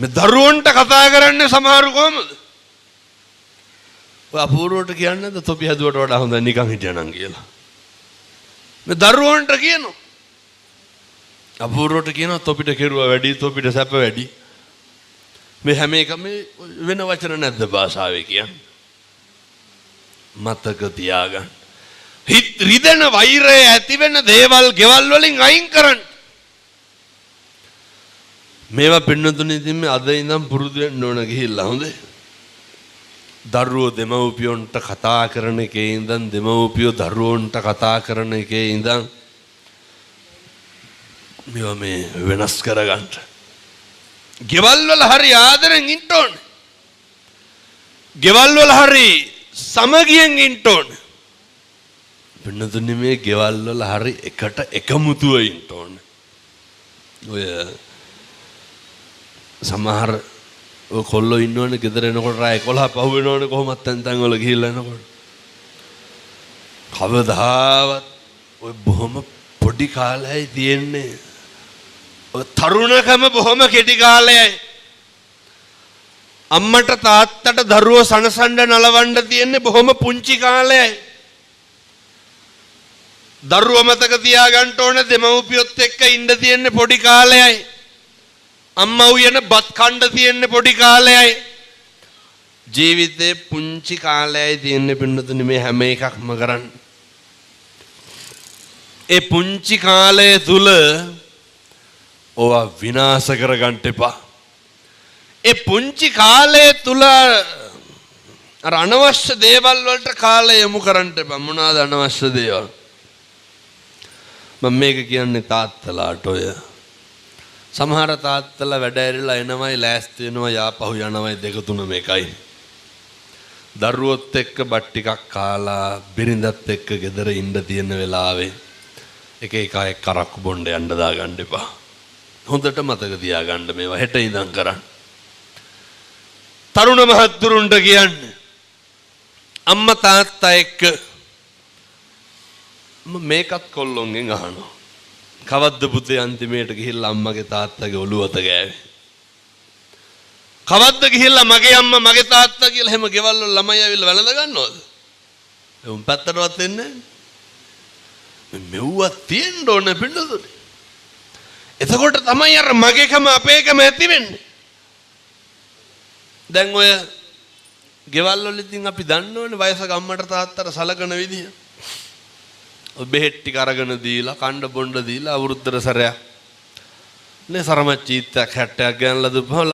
මේ දරුවන්ට කතා කරන්නේ සමහරු කොහමද? ඔය අපූර්වට කියන්නේ නැද්ද තොපි හැදුවට වඩා හොඳ නිකන් හිටියනම් කියලා. මේ දරුවන්ට කියනවා. අපූර්වට කියනවා තොපිට කෙරුවා වැඩි, තොපිට සැප වැඩි. මේ හැම එකම වෙන වචන නැද්ද භාෂාවේ කියන්නේ? මතක තියාගන්න. හිත රිදෙන වෛරය ඇති වෙන දේවල් ගෙවල් වලින් අයින් කරන්න. මේවා පින්නතුනේ ඉතින් මේ අද ඉඳන් පුරුදු වෙන්න ඕන ගිහිල්ලා හොඳේ. දරුවෝ දෙමව්පියොන්ට කතා කරන එකේ ඉඳන් දෙමව්පියෝ දරුවොන්ට කතා කරන එකේ ඉඳන් මේවා මේ වෙනස් කරගන්න. ගෙවල් වල හරි ආදරෙන් ඉන්න ඕනේ. ගෙවල් වල හරි සමගියෙන් ඉන්න ඕනේ. පින්නතුනේ මේ ගෙවල් වල හරි එකට එකමුතුව ඉන්න ඕනේ. ඔය සමහර ඔය කොල්ලෝ ඉන්නවනේ ගෙදර එනකොට රාය 11 පහු වෙනවනේ කොහොමත් තැන් වල ගිහිල්ලා එනකොට. කවදාවත් ඔය බොහොම පොඩි කාලයයි තියෙන්නේ. ඔය තරුණකම බොහොම කෙටි කාලයයි. අම්මට තාත්තට දරුවෝ සනසන්න නලවන්න තියෙන්නේ බොහොම පුංචි කාලයයි. දරුවෝ මතක තියාගන්න ඕනේ දෙමව්පියොත් එක්ක ඉන්න තියෙන්නේ පොඩි කාලයයි. අම්මා උයන බත් කන්න තියෙන්නේ පොඩි කාලයයි. ජීවිතේ පුංචි කාලයයි තියෙන්නේ පින්නතුනි මේ හැම එකක්ම කරන්න. ඒ පුංචි කාලය තුල ඕවා විනාශ කරගන්න එපා. ඒ පුංචි කාලය තුල අර අනවශ්‍ය දේවල් වලට කාලය යොමු කරන්න එපා. මොනවාද අනවශ්‍ය දේවල්? මම මේක කියන්නේ තාත්තලාට ඔය සමහර තාත්තලා වැඩ ඇරිලා එනවයි ලෑස්ති වෙනවා යාපහු යනවයි දෙක තුන මේකයි. දරුවොත් එක්ක බත් ටිකක් කාලා බිරිඳත් එක්ක ගෙදර ඉන්න තියෙන වෙලාවේ එක එක අය කරක්කු බොණ්ඩ යන්න දාගන්න එපා. හොඳට මතක තියාගන්න මේවා හෙට ඉඳන් කරන්න. තරුණ මහත්තුරුන්ට කියන්නේ අම්මා තාත්තා එක්ක මේකත් කොල්ලොන්ගෙන් අහනවා. කවද්ද පුතේ අන්තිමේට ගිහිල්ලා අම්මගේ තාත්තගේ ඔළුවත ගෑවේ? කවද්ද ගිහිල්ලා මගේ අම්මා මගේ තාත්තා කියලා හැම ගෙවල් වල ළමයි ඇවිල්ලා වැළඳ ගන්නවද? උන් පැත්තටවත් එන්නේ නැහැ. මෙව්වත් තියෙන්න ඕන පින්නතුනේ. එතකොට තමයි අර මගේකම අපේකම ඇති වෙන්නේ. දැන් ඔය ගෙවල් වල ඉතින් අපි දන්නවනේ වයසක අම්මට තාත්තට සලකන විදිය. බෙහෙත් ටික අරගෙන දීලා කණ්ඩ බොණ්ඩ දීලා අවුරුද්දට සැරයක් නේ සරමච්චීත්තක් 60ක් ගන්නලා දුපහම